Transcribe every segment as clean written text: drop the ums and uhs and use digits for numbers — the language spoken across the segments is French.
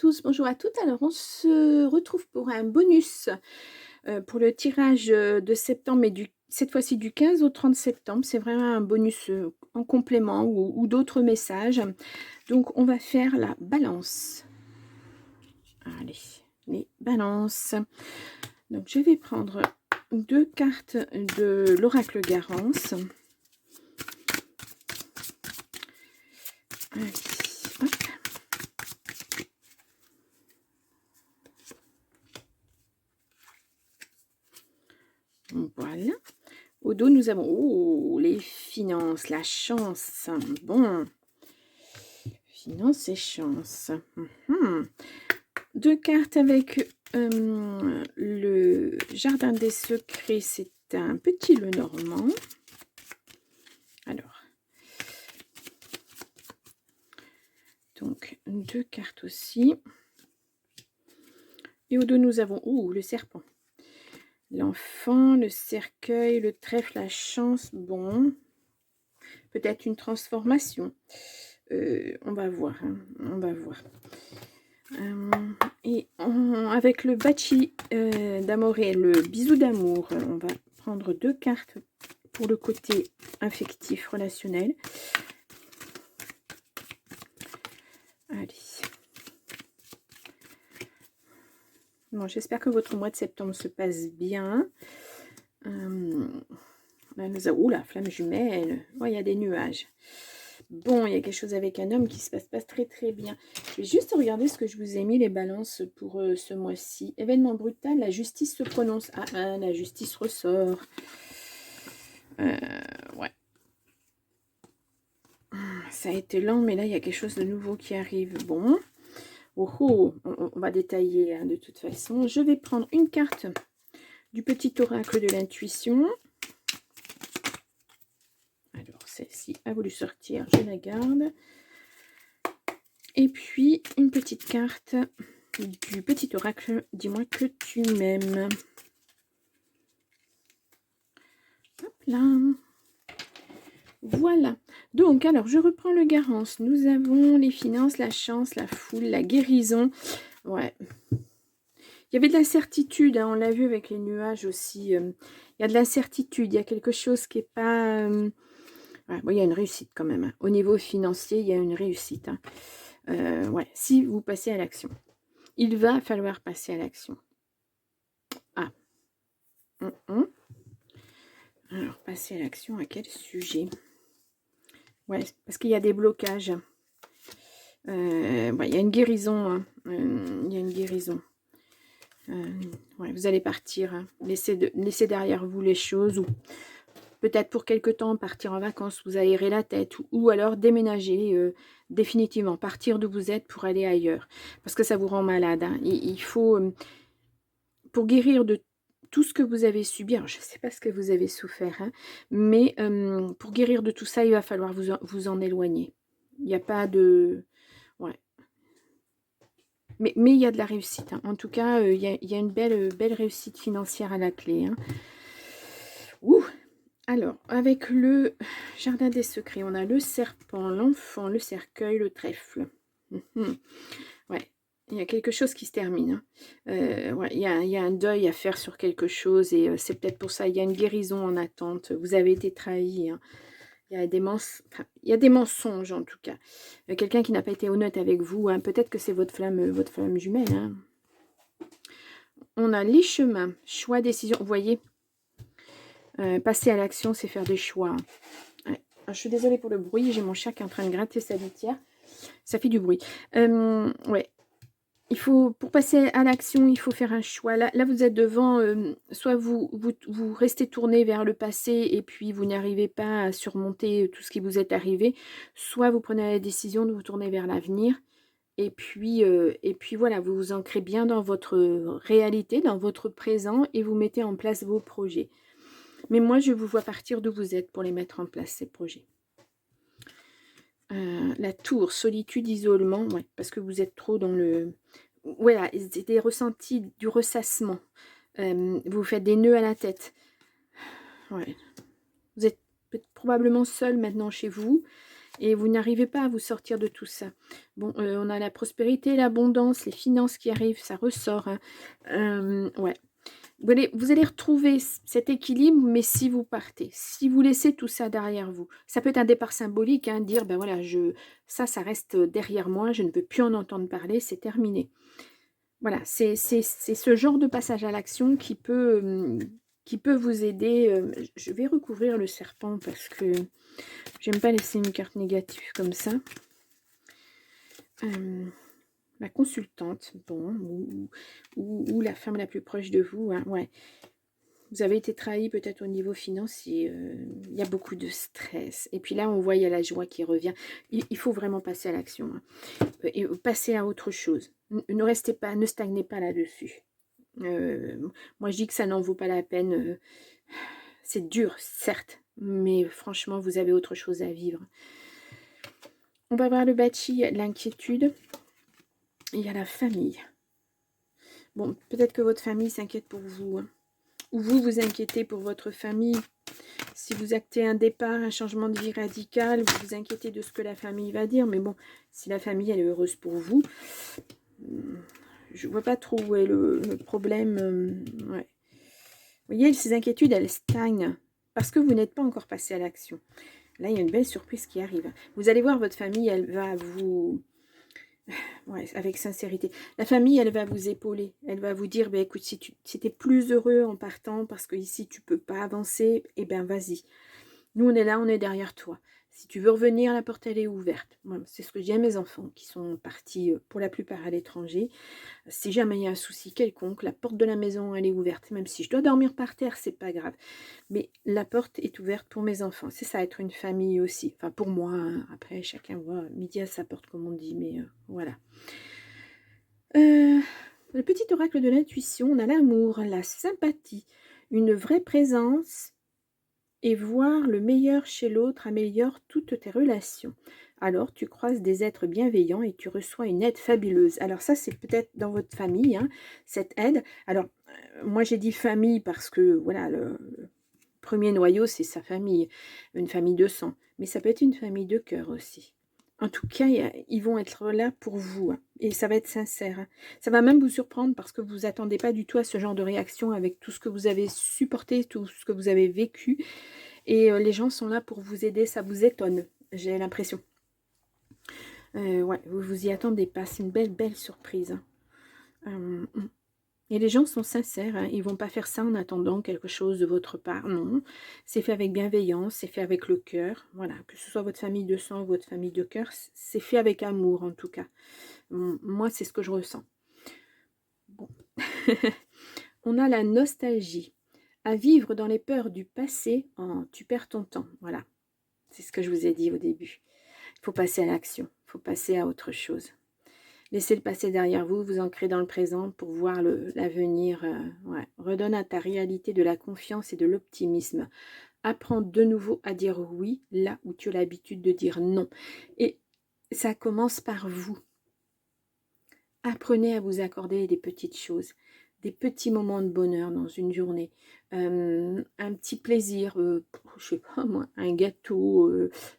tous, bonjour à toutes. Alors, on se retrouve pour un bonus pour le tirage de septembre, mais cette fois-ci du 15 au 30 septembre. C'est vraiment un bonus en complément ou d'autres messages. Donc, on va faire la balance. Allez, les balances. Donc, je vais prendre 2 cartes de l'oracle Garance. Allez, hop. Voilà. Au dos, nous avons les finances, la chance. Bon, finances et chance. 2 cartes avec le jardin des secrets. C'est un petit Lenormand. Alors, donc 2 cartes aussi. Et au dos, nous avons le serpent. L'enfant, le cercueil, le trèfle, la chance. Bon, peut-être une transformation. On va voir. On va voir. Avec le Bachi d'Amore et le bisou d'amour, on va prendre 2 cartes pour le côté affectif, relationnel. Allez. Bon, j'espère que votre mois de septembre se passe bien. Là, nous avons, la flamme jumelle. Oh, il y a des nuages. Bon, il y a quelque chose avec un homme qui se passe pas très très bien. Je vais juste regarder ce que je vous ai mis, les balances pour ce mois-ci. Événement brutal, la justice se prononce. Ah, la justice ressort. Ouais. Ça a été lent, mais là, il y a quelque chose de nouveau qui arrive. Bon. On va détailler de toute façon. Je vais prendre une carte du petit oracle de l'intuition. Alors, celle-ci a voulu sortir, je la garde. Et puis, une petite carte du petit oracle, dis-moi que tu m'aimes. Hop là. Voilà. Donc, alors, je reprends le Garance. Nous avons les finances, la chance, la foule, la guérison. Ouais. Il y avait de l'incertitude, on l'a vu avec les nuages aussi. Il y a de l'incertitude, il y a quelque chose qui n'est pas... Ouais, bon, il y a une réussite quand même. Au niveau financier, il y a une réussite. Ouais, si vous passez à l'action. Il va falloir passer à l'action. Ah. Alors, passer à l'action, à quel sujet? Ouais, parce qu'il y a des blocages. Ouais, il y a une guérison. Il y a une guérison. Ouais, vous allez partir. Laissez derrière vous les choses. Ou peut-être pour quelque temps partir en vacances, vous aérez la tête. Ou alors déménager définitivement. Partir d'où vous êtes pour aller ailleurs. Parce que ça vous rend malade. Il faut... pour guérir de tout ce que vous avez subi, alors je ne sais pas ce que vous avez souffert, mais pour guérir de tout ça, il va falloir vous en éloigner. Il n'y a pas de... Ouais. Mais il y a de la réussite. En tout cas, il y a une belle réussite financière à la clé. Ouh. Alors, avec le jardin des secrets, on a le serpent, l'enfant, le cercueil, le trèfle. Ouais. Il y a quelque chose qui se termine. Ouais, il y a un deuil à faire sur quelque chose et c'est peut-être pour ça. Il y a une guérison en attente. Vous avez été trahi. Il y a des mensonges en tout cas. Quelqu'un qui n'a pas été honnête avec vous. Peut-être que c'est votre flamme jumelle. On a les chemins. Choix, décision. Vous voyez, passer à l'action, c'est faire des choix. Ouais. Je suis désolée pour le bruit. J'ai mon chat qui est en train de gratter sa litière. Ça fait du bruit. Ouais. Il faut, pour passer à l'action, il faut faire un choix. Là vous êtes devant, soit vous restez tourné vers le passé et puis vous n'arrivez pas à surmonter tout ce qui vous est arrivé, soit vous prenez la décision de vous tourner vers l'avenir et puis voilà, vous vous ancrez bien dans votre réalité, dans votre présent et vous mettez en place vos projets. Mais moi, je vous vois partir d'où vous êtes pour les mettre en place, ces projets. La tour, solitude, isolement, ouais, parce que vous êtes trop dans le... Voilà, c'est des ressentis du ressassement. Vous faites des nœuds à la tête. Ouais. Vous êtes probablement seul maintenant chez vous. et vous n'arrivez pas à vous sortir de tout ça. Bon, on a la prospérité, l'abondance, les finances qui arrivent, ça ressort. Hein. Ouais. Vous allez retrouver cet équilibre, mais si vous partez, si vous laissez tout ça derrière vous. Ça peut être un départ symbolique, hein, dire, ben voilà, ça reste derrière moi, je ne veux plus en entendre parler, c'est terminé. Voilà, c'est ce genre de passage à l'action qui peut vous aider. Je vais recouvrir le serpent parce que j'aime pas laisser une carte négative comme ça. La consultante, bon, ou la femme la plus proche de vous, hein, ouais. Vous avez été trahi peut-être au niveau financier, il y a beaucoup de stress. Et puis là, on voit, il y a la joie qui revient. Il faut vraiment passer à l'action, hein, et passer à autre chose. Ne restez pas, ne stagnez pas là-dessus. Moi, je dis que ça n'en vaut pas la peine. C'est dur, certes, mais franchement, vous avez autre chose à vivre. On va voir le Bachi, l'inquiétude. Il y a la famille. Bon, peut-être que votre famille s'inquiète pour vous, hein. Ou vous vous inquiétez pour votre famille. Si vous actez un départ, un changement de vie radical, vous vous inquiétez de ce que la famille va dire. Mais bon, si la famille, elle est heureuse pour vous, je ne vois pas trop où est le problème. Ouais. Vous voyez, ces inquiétudes, elles stagnent parce que vous n'êtes pas encore passé à l'action. Là, il y a une belle surprise qui arrive. Vous allez voir, votre famille, elle va vous... Ouais, avec sincérité. La famille, elle va vous épauler. Elle va vous dire, ben, écoute, si tu es plus heureux en partant parce que ici, tu ne peux pas avancer, eh bien, vas-y. Nous, on est là, on est derrière toi. Si tu veux revenir, la porte, elle est ouverte. C'est ce que je dis à mes enfants qui sont partis pour la plupart à l'étranger. Si jamais il y a un souci quelconque, la porte de la maison, elle est ouverte. Même si je dois dormir par terre, c'est pas grave. Mais la porte est ouverte pour mes enfants. C'est ça, être une famille aussi. Enfin, pour moi, hein. Après, chacun voit midi à sa porte, comme on dit. Mais voilà. Le petit oracle de l'intuition, on a l'amour, la sympathie, une vraie présence et voir le meilleur chez l'autre améliore toutes tes relations. Alors, tu croises des êtres bienveillants et tu reçois une aide fabuleuse. Alors ça, c'est peut-être dans votre famille, hein, cette aide. Alors, moi, j'ai dit famille parce que, voilà, le premier noyau, c'est sa famille, une famille de sang. Mais ça peut être une famille de cœur aussi. En tout cas, ils vont être là pour vous. Hein, et ça va être sincère. Hein. Ça va même vous surprendre parce que vous vous attendez pas du tout à ce genre de réaction avec tout ce que vous avez supporté, tout ce que vous avez vécu. Et les gens sont là pour vous aider. Ça vous étonne, j'ai l'impression. Ouais, vous vous y attendez pas. C'est une belle, belle surprise. Hein. Et les gens sont sincères, hein. Ils ne vont pas faire ça en attendant quelque chose de votre part, non. C'est fait avec bienveillance, c'est fait avec le cœur, voilà. Que ce soit votre famille de sang ou votre famille de cœur, c'est fait avec amour en tout cas. Moi, c'est ce que je ressens. Bon. On a la nostalgie. À vivre dans les peurs du passé, tu perds ton temps, voilà. C'est ce que je vous ai dit au début. Il faut passer à l'action, il faut passer à autre chose. Laissez le passé derrière vous, vous ancrez dans le présent pour voir l'avenir. Ouais. Redonne à ta réalité de la confiance et de l'optimisme. Apprends de nouveau à dire oui là où tu as l'habitude de dire non. Et ça commence par vous. Apprenez à vous accorder des petites choses, des petits moments de bonheur dans une journée. Un petit plaisir, je sais pas moi, un gâteau,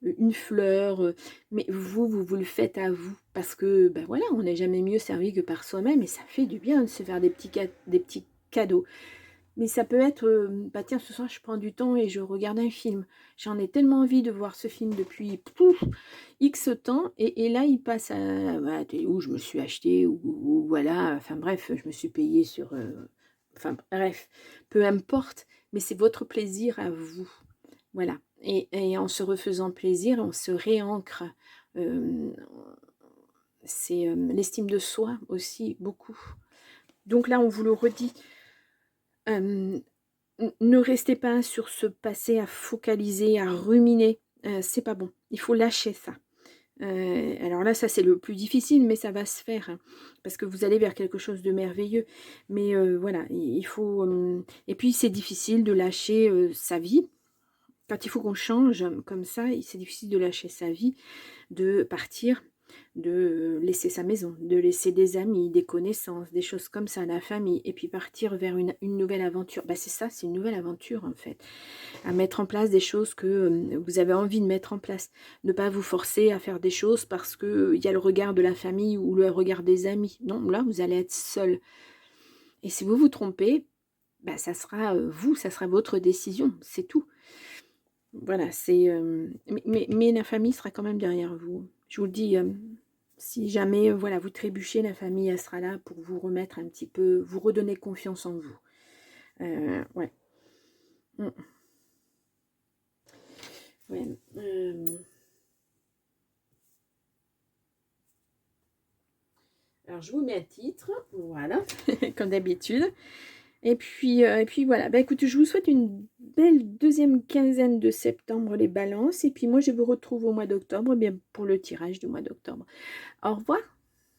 une fleur, mais vous le faites à vous, parce que, ben voilà, on n'est jamais mieux servi que par soi-même, et ça fait du bien de se faire des petits cadeaux. Mais ça peut être, bah tiens, ce soir je prends du temps et je regarde un film. J'en ai tellement envie de voir ce film depuis X temps, et là il passe à voilà, où je me suis acheté, ou voilà, enfin bref, je me suis payé sur... enfin bref, peu importe, mais c'est votre plaisir à vous. Voilà. Et en se refaisant plaisir, on se réancre. C'est l'estime de soi aussi, beaucoup. Donc là, on vous le redit. Ne restez pas sur ce passé à focaliser, à ruminer. C'est pas bon. Il faut lâcher ça. Alors là, ça c'est le plus difficile, mais ça va se faire. Hein, parce que vous allez vers quelque chose de merveilleux. Mais voilà, il faut... et puis c'est difficile de lâcher sa vie. Quand il faut qu'on change comme ça, c'est difficile de lâcher sa vie, de partir, de laisser sa maison, de laisser des amis, des connaissances, des choses comme ça, la famille, et puis partir vers une nouvelle aventure. Bah, c'est ça, c'est une nouvelle aventure en fait. À mettre en place des choses que vous avez envie de mettre en place. Ne pas vous forcer à faire des choses parce qu'il y a le regard de la famille ou le regard des amis. Non, là, vous allez être seul. Et si vous vous trompez, bah, ça sera vous, ça sera votre décision, c'est tout. Voilà, c'est... mais la famille sera quand même derrière vous. Je vous le dis, si jamais voilà, vous trébuchez, la famille, elle sera là pour vous remettre un petit peu, vous redonner confiance en vous. Ouais. Mm. Ouais. Alors, je vous mets un titre, voilà, comme d'habitude. Et puis voilà. Bah, écoutez, je vous souhaite une belle deuxième quinzaine de septembre, les balances. Et puis moi, je vous retrouve au mois d'octobre, bien pour le tirage du mois d'octobre. Au revoir.